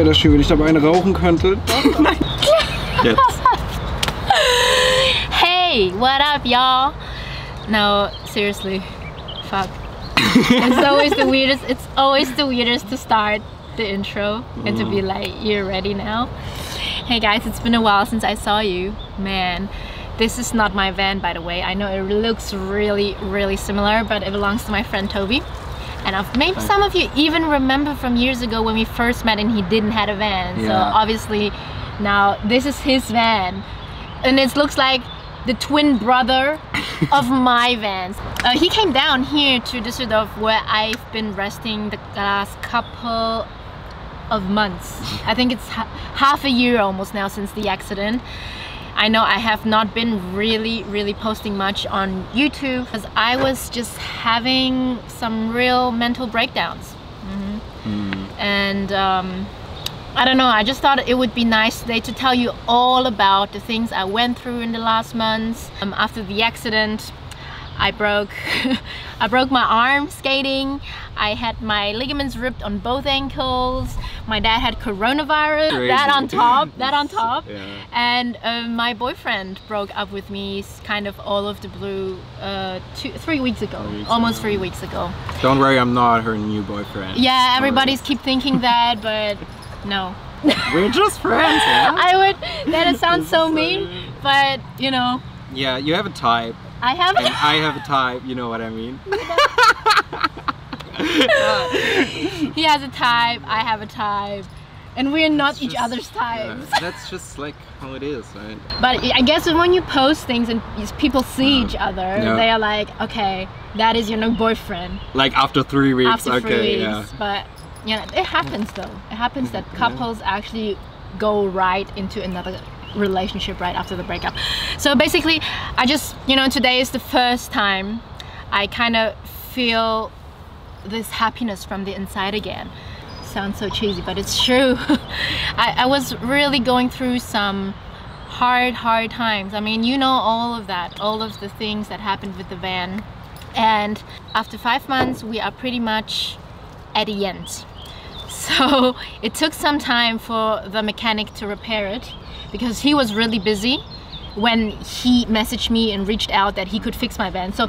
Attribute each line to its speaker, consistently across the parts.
Speaker 1: wäre das schön, wenn ich dabei eine rauchen könnte. Jetzt.
Speaker 2: Hey, what up, y'all? No, seriously, fuck. It's always the weirdest. It's always the weirdest to start the intro and to be like, you're ready now. Hey guys, it's been a while since I saw you. Man, this is not my van, by the way. I know it looks really similar, but it belongs to my friend Toby. And maybe some of you even remember from years ago when we first met and he didn't have a van. Yeah. So obviously now this is his van. And it looks like the twin brother of my vans. He came down here to Düsseldorf where I've been resting the last couple of months. I think it's half a year almost now since the accident. I know I have not been really posting much on YouTube because I was just having some real mental breakdowns. And I don't know, I just thought it would be nice today to tell you all about the things I went through in the last months. After the accident, I broke my arm skating. I had my ligaments ripped on both ankles. My dad had coronavirus. Crazy. That on top. Yeah. And my boyfriend broke up with me kind of all of the blue 3 weeks ago. Almost 3 weeks ago.
Speaker 1: Don't worry, I'm not her new boyfriend.
Speaker 2: Yeah, everybody's keep thinking that, but no.
Speaker 1: We're just friends, yeah?
Speaker 2: That sounds so mean, but you know.
Speaker 1: Yeah, you have a type.
Speaker 2: I have
Speaker 1: a type, you know what I mean?
Speaker 2: He has a type, I have a type, and we're not each other's types.
Speaker 1: Yeah, that's just like how it is, right?
Speaker 2: But I guess when you post things and people see each other, they are like, okay, that is your new boyfriend.
Speaker 1: Like after 3 weeks,
Speaker 2: after 3 weeks, yeah. But you know, it happens though. It happens that couples actually go right into another relationship right after the breakup. So basically, I just, you know, today is the first time I kind of feel this happiness from the inside again. Sounds so cheesy, but it's true. I was really going through some hard times. I mean, you know, all of that, all of the things that happened with the van. And after 5 months, we are pretty much at the end. So it took some time for the mechanic to repair it, because he was really busy when he messaged me and reached out that he could fix my van. So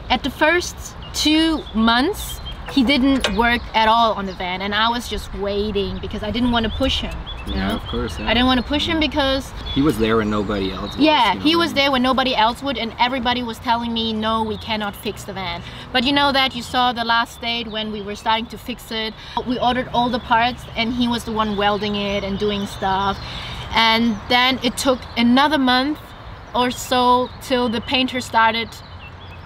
Speaker 2: at the first 2 months, he didn't work at all on the van, and I was just waiting because I didn't want to push him. You know?
Speaker 1: Of course. Yeah.
Speaker 2: I didn't want to push him because
Speaker 1: he was there when nobody else was.
Speaker 2: Yeah, he was there when nobody else would, and everybody was telling me, no, we cannot fix the van. But you know that you saw the last date when we were starting to fix it. We ordered all the parts, and he was the one welding it and doing stuff. And then it took another month or so till the painter started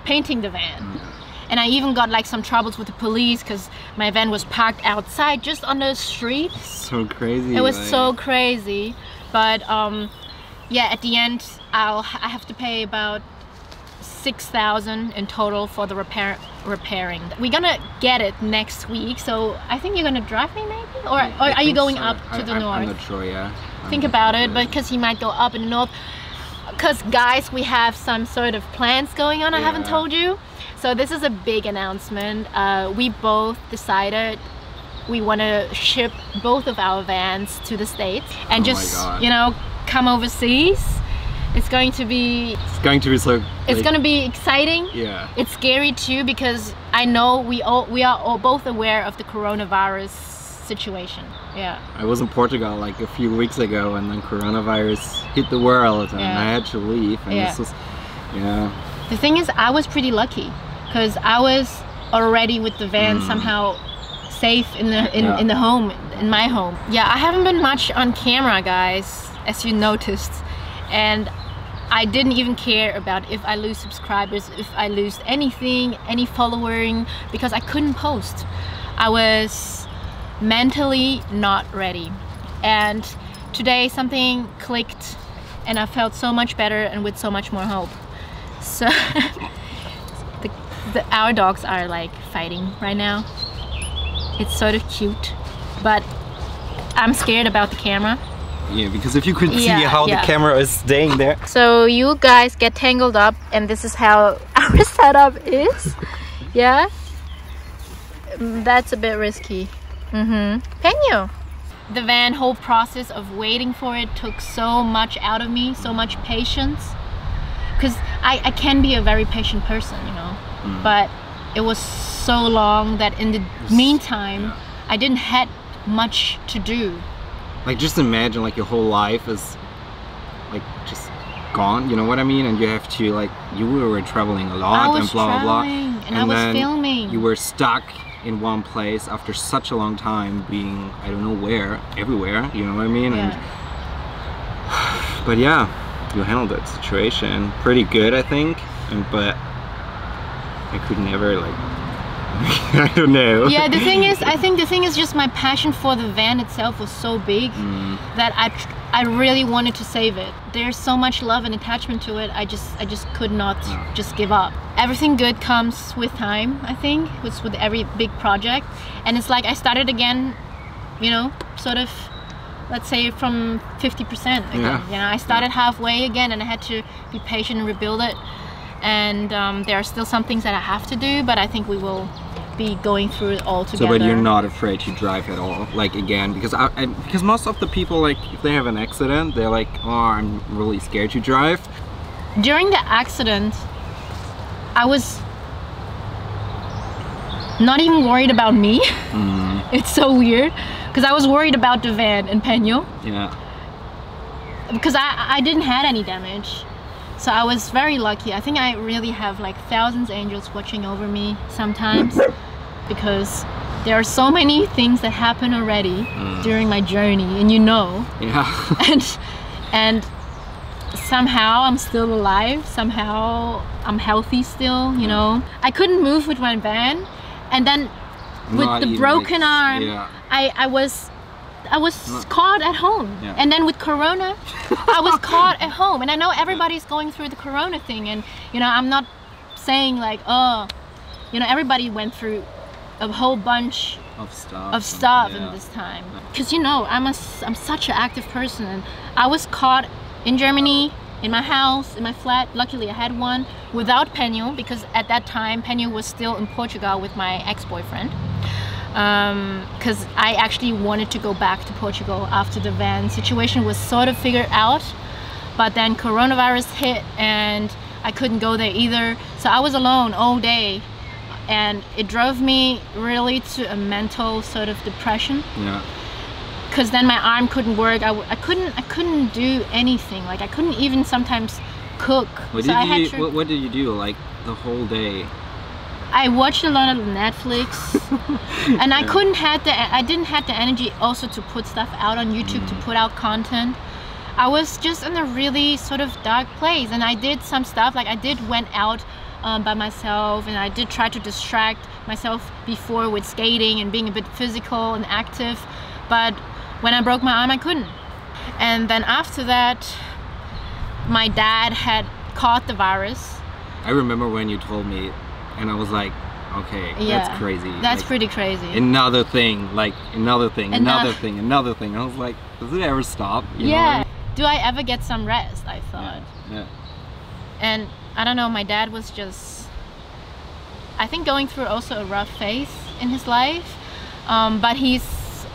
Speaker 2: painting the van. And I even got like some troubles with the police because my van was parked outside just on the street.
Speaker 1: So crazy.
Speaker 2: It was so crazy. But yeah, at the end I have to pay about 6,000 in total for the repairing. We're gonna get it next week, so I think you're gonna drive me maybe? Or are you going up to the north?
Speaker 1: I'm not sure, yeah.
Speaker 2: Think about it, because he might go up in the north. Because guys, we have some sort of plans going on, I haven't told you. So this is a big announcement. We both decided we want to ship both of our vans to the States and just, you know, come overseas. It's going to be so, it's going to be exciting. Yeah. It's scary too, because I know we are all both aware of the coronavirus situation. Yeah.
Speaker 1: I was in Portugal like a few weeks ago, and then coronavirus hit the world, and I had to leave. And this was,
Speaker 2: the thing is, I was pretty lucky because I was already with the van somehow safe in the home, in my home. Yeah, I haven't been much on camera, guys, as you noticed, and I didn't even care about if I lose subscribers, if I lose anything, any following, because I couldn't post. I was mentally not ready, and today something clicked and I felt so much better and with so much more hope. So our dogs are like fighting right now. It's sort of cute, but I'm scared about the camera.
Speaker 1: Yeah, because if you could see how the camera is staying there.
Speaker 2: So you guys get tangled up, and this is how our setup is. Yeah, that's a bit risky. Peño. the van whole process of waiting for it took so much out of me, so much patience. Because I can be a very patient person, you know, but it was so long that in the meantime, I didn't had much to do.
Speaker 1: Like, just imagine like your whole life is like just gone, you know what I mean? And you have to like, you were traveling a lot and blah, blah, blah.
Speaker 2: And I was filming.
Speaker 1: You were stuck in one place after such a long time being, I don't know where, everywhere, you know what I mean?
Speaker 2: Yeah.
Speaker 1: And, but yeah, you handled that situation pretty good, I think. But I could never like, I don't know.
Speaker 2: Yeah, the thing is, I think the thing is just my passion for the van itself was so big that I really wanted to save it. There's so much love and attachment to it. I just could not just give up. Everything good comes with time, I think, with every big project. And it's like I started again, you know, sort of, let's say from 50% again.
Speaker 1: Yeah.
Speaker 2: You know, I started halfway again, and I had to be patient and rebuild it. And there are still some things that I have to do, but I think we will be going through it all together.
Speaker 1: So, but you're not afraid to drive at all, like again, because because most of the people, like if they have an accident, they're like, oh, I'm really scared to drive.
Speaker 2: During the accident, I was not even worried about me. It's so weird, because I was worried about the van and Peño.
Speaker 1: Yeah.
Speaker 2: Because I didn't have any damage. So I was very lucky. I think I really have like thousands of angels watching over me sometimes, because there are so many things that happen already during my journey, and you know.
Speaker 1: Yeah.
Speaker 2: and somehow I'm still alive. Somehow I'm healthy still, you know. I couldn't move with my van, and then with the broken arm, I was caught at home. And then with Corona, I was caught at home. And I know everybody's going through the Corona thing, and you know, I'm not saying like, oh, you know, everybody went through a whole bunch of stuff in this time. Because you know, I'm such an active person, and I was caught in Germany, in my house, in my flat. Luckily I had one without Peño, because at that time Peño was still in Portugal with my ex-boyfriend. Because I actually wanted to go back to Portugal after the van situation was sort of figured out, but then coronavirus hit and I couldn't go there either. So I was alone all day, and it drove me really to a mental sort of depression. Yeah. Because then my arm couldn't work. I couldn't do anything. Like I couldn't even sometimes cook.
Speaker 1: What did you do like the whole day?
Speaker 2: I watched a lot of Netflix, and I didn't have the energy also to put stuff out on YouTube, to put out content. I was just in a really sort of dark place, and I did some stuff, like I went out by myself, and I did try to distract myself before with skating and being a bit physical and active, but when I broke my arm, I couldn't. And then after that, my dad had caught the virus.
Speaker 1: I remember when you told me, and I was like, okay, that's crazy.
Speaker 2: That's
Speaker 1: like,
Speaker 2: pretty crazy.
Speaker 1: Another thing, like another thing, another thing, another thing. I was like, does it ever stop? You know what I mean?
Speaker 2: Do I ever get some rest, I thought.
Speaker 1: Yeah.
Speaker 2: And I don't know, my dad was just, I think, going through also a rough phase in his life. But he's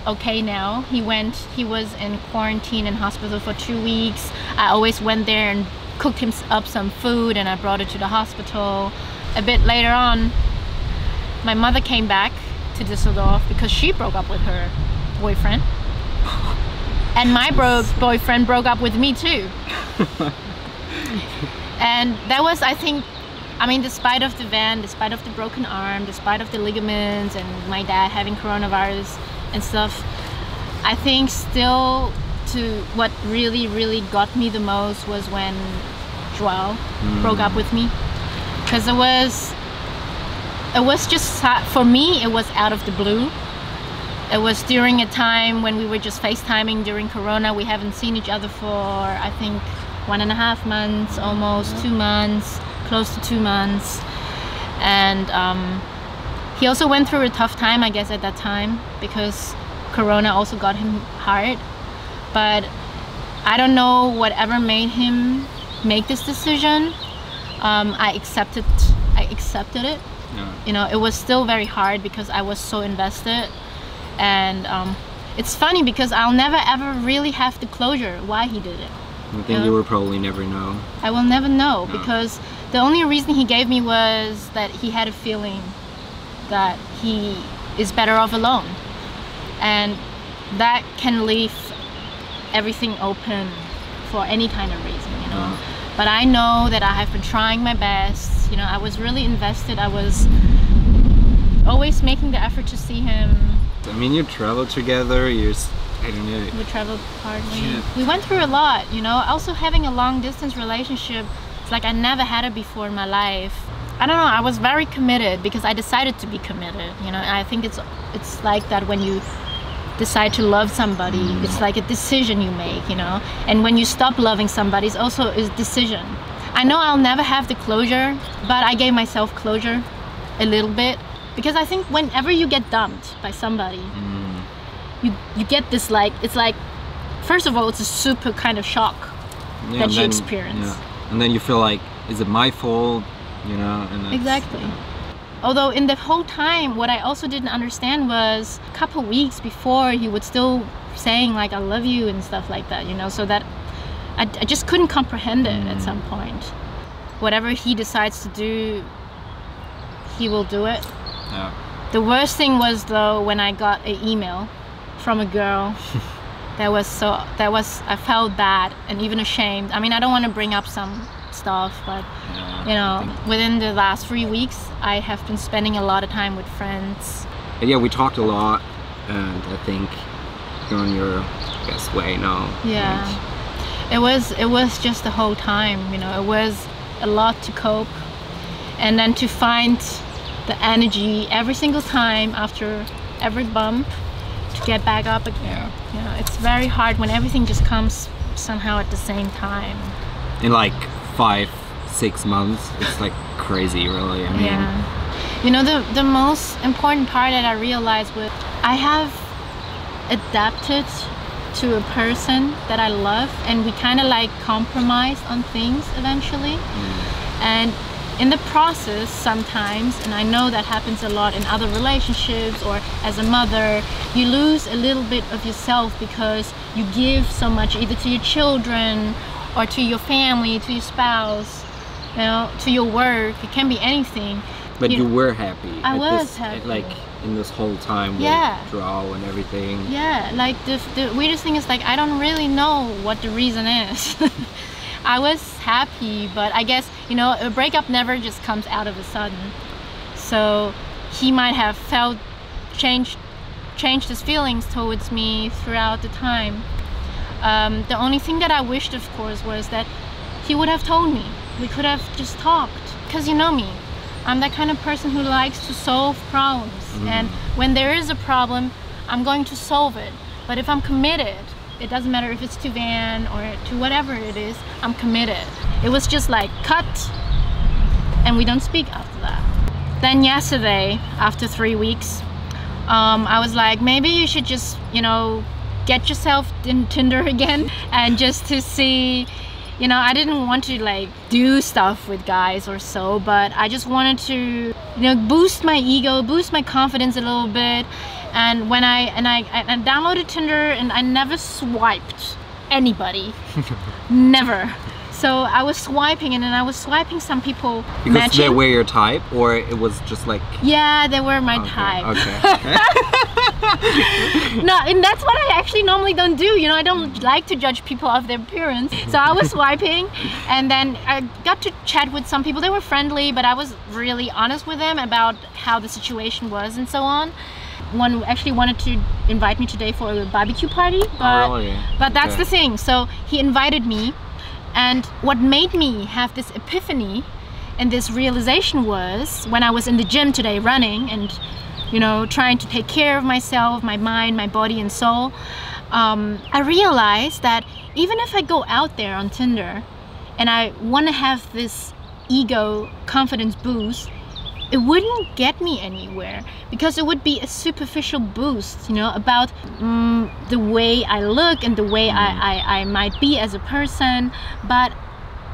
Speaker 2: okay now. He was in quarantine in hospital for 2 weeks. I always went there and cooked him up some food, and I brought it to the hospital. A bit later on, my mother came back to Düsseldorf because she broke up with her boyfriend. And my boyfriend broke up with me too. And that was, I think, I mean, despite of the van, despite of the broken arm, despite of the ligaments, and my dad having coronavirus and stuff, I think still what really got me the most was when Joao broke up with me. Because it was just, for me, it was out of the blue. It was during a time when we were just FaceTiming during Corona. We haven't seen each other for, I think, 1.5 months, almost 2 months, close to 2 months. And he also went through a tough time, I guess, at that time, because Corona also got him hard. But I don't know whatever made him make this decision. I accepted it. Yeah. You know, it was still very hard because I was so invested, and it's funny because I'll never ever really have the closure why he did it.
Speaker 1: I think you will probably never know.
Speaker 2: I will never know, because the only reason he gave me was that he had a feeling that he is better off alone, and that can leave everything open for any kind of reason, you know. But I know that I have been trying my best, you know. I was really invested. I was always making the effort to see him.
Speaker 1: I mean, you travel together, I don't know.
Speaker 2: We traveled hardly. We went through a lot, you know. Also having a long distance relationship, it's like I never had it before in my life. I don't know, I was very committed because I decided to be committed, you know. And I think it's like that when you decide to love somebody, it's like a decision you make, you know. And when you stop loving somebody, it's also a decision. I know I'll never have the closure, but I gave myself closure a little bit, because I think whenever you get dumped by somebody, you get this, like, it's like, first of all, it's a super kind of shock that you experience.
Speaker 1: And then you feel like, is it my fault, you know? And
Speaker 2: exactly. Although in the whole time, what I also didn't understand was a couple weeks before, he would still saying like, I love you and stuff like that, you know, so that I just couldn't comprehend it at some point. Whatever he decides to do, he will do it.
Speaker 1: Yeah.
Speaker 2: The worst thing was though when I got an email from a girl I felt bad and even ashamed. I mean, I don't want to bring up some stuff, but you know, within the last 3 weeks I have been spending a lot of time with friends.
Speaker 1: And yeah, we talked a lot, and I think you're on your best way now.
Speaker 2: Yeah, it was just the whole time, you know, it was a lot to cope, and then to find the energy every single time after every bump to get back up again. You know, it's very hard when everything just comes somehow at the same time.
Speaker 1: In like 5-6 months, it's like crazy, really. I mean,
Speaker 2: you know, the most important part that I realized was I have adapted to a person that I love, and we kind of like compromised on things eventually. And in the process sometimes, and I know that happens a lot in other relationships or as a mother, you lose a little bit of yourself because you give so much either to your children or to your family, to your spouse, you know, to your work. It can be anything.
Speaker 1: But you were happy.
Speaker 2: I was happy.
Speaker 1: Like in this whole time with draw and everything. Yeah,
Speaker 2: like the weirdest thing is like I don't really know what the reason is. I was happy, but I guess, you know, a breakup never just comes out of a sudden. So he might have changed his feelings towards me throughout the time. The only thing that I wished, of course, was that he would have told me. We could have just talked. Because you know me, I'm that kind of person who likes to solve problems. And when there is a problem, I'm going to solve it. But if I'm committed, it doesn't matter if it's to Van or to whatever it is, I'm committed. It was just like cut, and we don't speak after that. Then yesterday, after 3 weeks, I was like, maybe you should just, you know, get yourself in Tinder again, and just to see, you know, I didn't want to like do stuff with guys or so, but I just wanted to, you know, boost my ego, boost my confidence a little bit. And when I downloaded Tinder, and I never swiped anybody. Never. So I was swiping, and then I was swiping some people
Speaker 1: because
Speaker 2: matching.
Speaker 1: They were your type, or it was just like...
Speaker 2: Yeah, they were my type.
Speaker 1: Okay.
Speaker 2: No, and that's what I actually normally don't do. You know, I don't like to judge people off their appearance. So I was swiping, and then I got to chat with some people. They were friendly, but I was really honest with them about how the situation was and so on. One actually wanted to invite me today for a barbecue party, but that's the thing. So he invited me, and what made me have this epiphany and this realization was when I was in the gym today running and, you know, trying to take care of myself, my mind, my body and soul. I realized that even if I go out there on Tinder and I want to have this ego confidence boost, it wouldn't get me anywhere, because it would be a superficial boost, you know, about the way I look and the way I might be as a person. But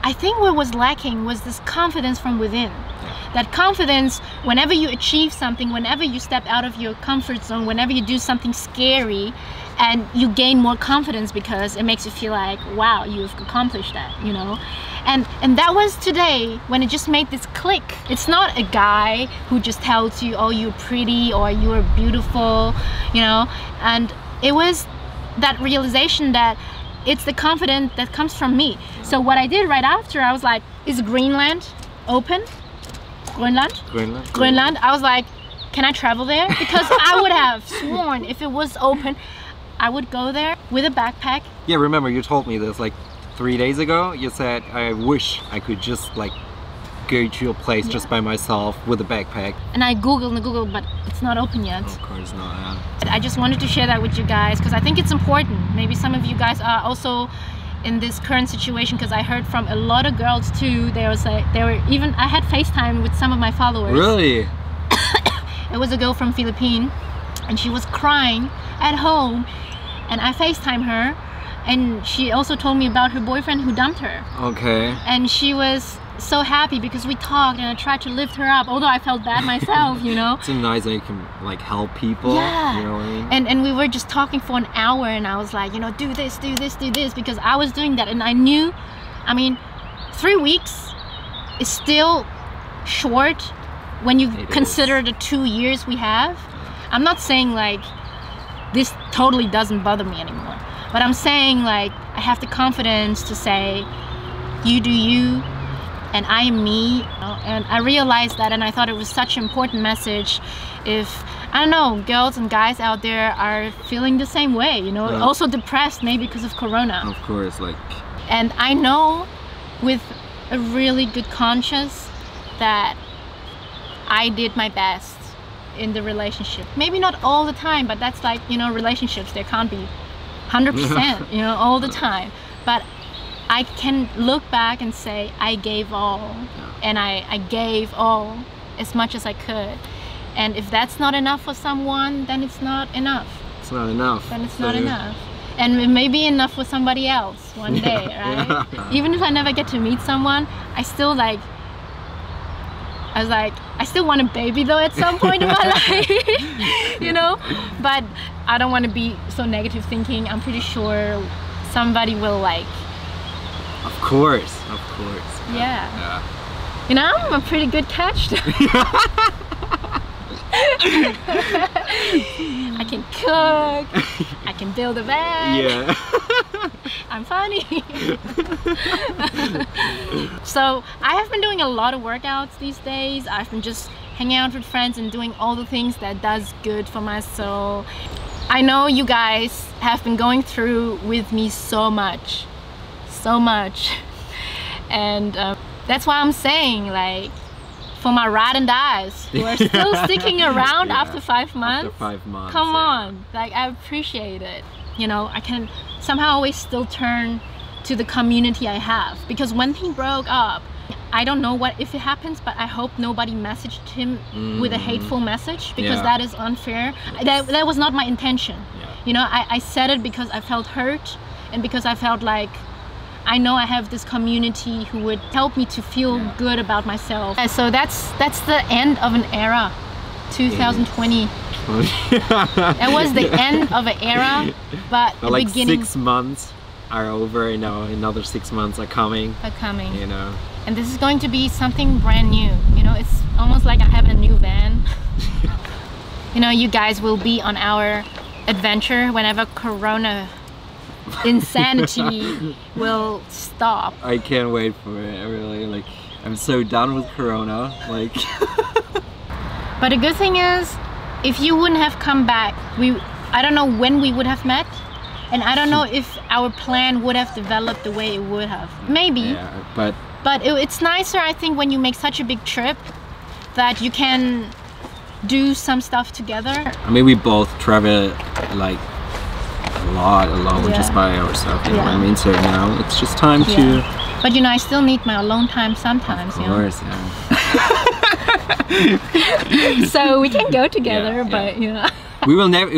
Speaker 2: I think what was lacking was this confidence from within. That confidence, whenever you achieve something, whenever you step out of your comfort zone, whenever you do something scary, and you gain more confidence because it makes you feel like, wow, you've accomplished that, you know. And that was today when it just made this click. It's not a guy who just tells you, oh, you're pretty or you're beautiful, you know. And it was that realization that it's the confidence that comes from me. So what I did right after, I was like, is Greenland open? Greenland. I was like, can I travel there? Because I would have sworn if it was open, I would go there with a backpack.
Speaker 1: Yeah, remember you told me this like 3 days ago. You said, I wish I could just like go to a place just by myself with a backpack.
Speaker 2: And I Googled, but it's not open yet.
Speaker 1: Of course not.
Speaker 2: I just wanted to share that with you guys because I think it's important. Maybe some of you guys are also in this current situation, because I heard from a lot of girls too. I had FaceTime with some of my followers.
Speaker 1: Really?
Speaker 2: It was a girl from Philippines and she was crying at home, and I FaceTime her, and she also told me about her boyfriend who dumped her.
Speaker 1: Okay.
Speaker 2: And she was so happy because we talked and I tried to lift her up, although I felt bad myself, you know.
Speaker 1: It's so nice that you can like help people.
Speaker 2: Yeah.
Speaker 1: You know what I mean?
Speaker 2: And we were just talking for an hour, and I was like, you know, do this, because I was doing that, and I knew, I mean, 3 weeks is still short when you consider the 2 years we have. I'm not saying like this totally doesn't bother me anymore, but I'm saying like I have the confidence to say, you do you, and I am me, you know? And I realized that, and I thought it was such an important message. If, I don't know, girls and guys out there are feeling the same way, you know, also depressed maybe because of Corona.
Speaker 1: Of course, like.
Speaker 2: And I know with a really good conscience that I did my best in the relationship. Maybe not all the time, but that's like, you know, relationships, there can't be 100%, you know, all the time. But I can look back and say I gave all, and I gave all as much as I could. And if that's not enough for someone, then it's not enough.
Speaker 1: It's not enough.
Speaker 2: Then it's not enough. And it may be enough for somebody else one day, right? Even if I never get to meet someone, I still like, I still want a baby though at some point in my life, you know? But I don't want to be so negative thinking. I'm pretty sure somebody will like.
Speaker 1: Of course.
Speaker 2: Yeah. You know, I'm a pretty good catch. I can cook, I can build a bed.
Speaker 1: Yeah.
Speaker 2: I'm funny. So I have been doing a lot of workouts these days. I've been just hanging out with friends and doing all the things that does good for my soul. I know you guys have been going through with me so much. And that's why I'm saying, like, for my ride and dies who are still sticking around after 5 months.
Speaker 1: After 5 months.
Speaker 2: Come on, like, I appreciate it. You know, I can somehow always still turn to the community I have, because when he broke up, I don't know what if it happens, but I hope nobody messaged him with a hateful message, because that is unfair. That was not my intention. You know, I said it because I felt hurt, and because I felt like I know I have this community who would help me to feel good about myself. And so that's the end of an era, 2020. It was the end of an era, but the
Speaker 1: like
Speaker 2: beginning.
Speaker 1: 6 months are over, you know, another 6 months are coming. You know.
Speaker 2: And this is going to be something brand new. You know, it's almost like I have a new van. You know, you guys will be on our adventure whenever Corona insanity will stop.
Speaker 1: I can't wait for it, really. Like, I'm so done with Corona, like.
Speaker 2: But the good thing is, if you wouldn't have come back, I don't know when we would have met, and I don't know if our plan would have developed the way it would have. Maybe.
Speaker 1: Yeah, but
Speaker 2: it's nicer, I think, when you make such a big trip that you can do some stuff together.
Speaker 1: I mean, we both travel like a lot alone, just by ourselves, you know what I mean? So now it's just time to.
Speaker 2: But you know, I still need my alone time sometimes.
Speaker 1: Of course,
Speaker 2: So we can go together, but you know.
Speaker 1: We will never.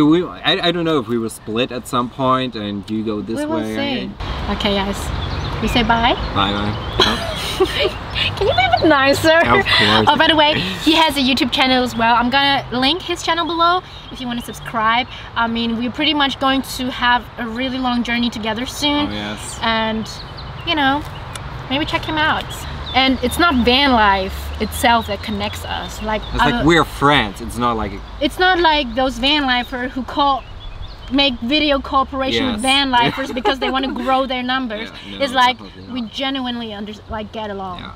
Speaker 1: I don't know if we will split at some point, and you go this way.
Speaker 2: We will see. Okay, guys. We say bye.
Speaker 1: Bye.
Speaker 2: Can you be a bit nicer?
Speaker 1: Of course.
Speaker 2: Oh, by the way, he has a YouTube channel as well. I'm gonna link his channel below if you want to subscribe. I mean, we're pretty much going to have a really long journey together soon.
Speaker 1: Oh, yes.
Speaker 2: And, you know, maybe check him out. And it's not van life itself that connects us. Like,
Speaker 1: it's like we're friends. It's not like...
Speaker 2: It's not like those van lifers who make video cooperation with van lifers because they want to grow their numbers.
Speaker 1: No,
Speaker 2: it's like we genuinely get along.
Speaker 1: Yeah.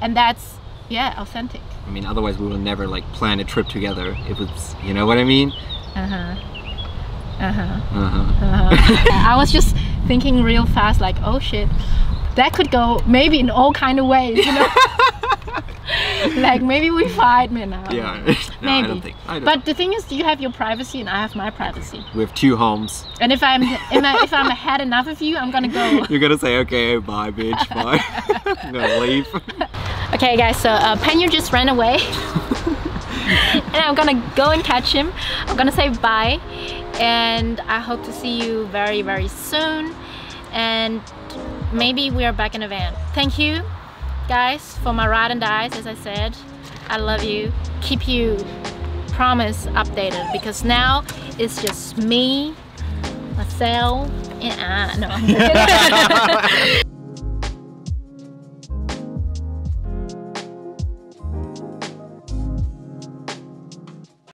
Speaker 2: And that's, yeah, authentic.
Speaker 1: I mean, otherwise we will never like plan a trip together if it's, you know what I mean?
Speaker 2: I was just thinking real fast, like, oh shit, that could go maybe in all kind of ways, you know? Like maybe we fight, man.
Speaker 1: Yeah, no,
Speaker 2: maybe.
Speaker 1: I don't think.
Speaker 2: But the thing is, you have your privacy and I have my privacy.
Speaker 1: We have 2 homes.
Speaker 2: And if I'm ahead enough of you, I'm gonna go.
Speaker 1: You're gonna say, okay, bye, bitch, bye. I'm gonna leave.
Speaker 2: Okay, guys. So Penyu just ran away, and I'm gonna go and catch him. I'm gonna say bye, and I hope to see you very, very soon. And maybe we are back in a van. Thank you, guys, for my ride and dies. As I said, I love you. Keep you, promise, updated, because now it's just me, myself, and no, I'm just kidding.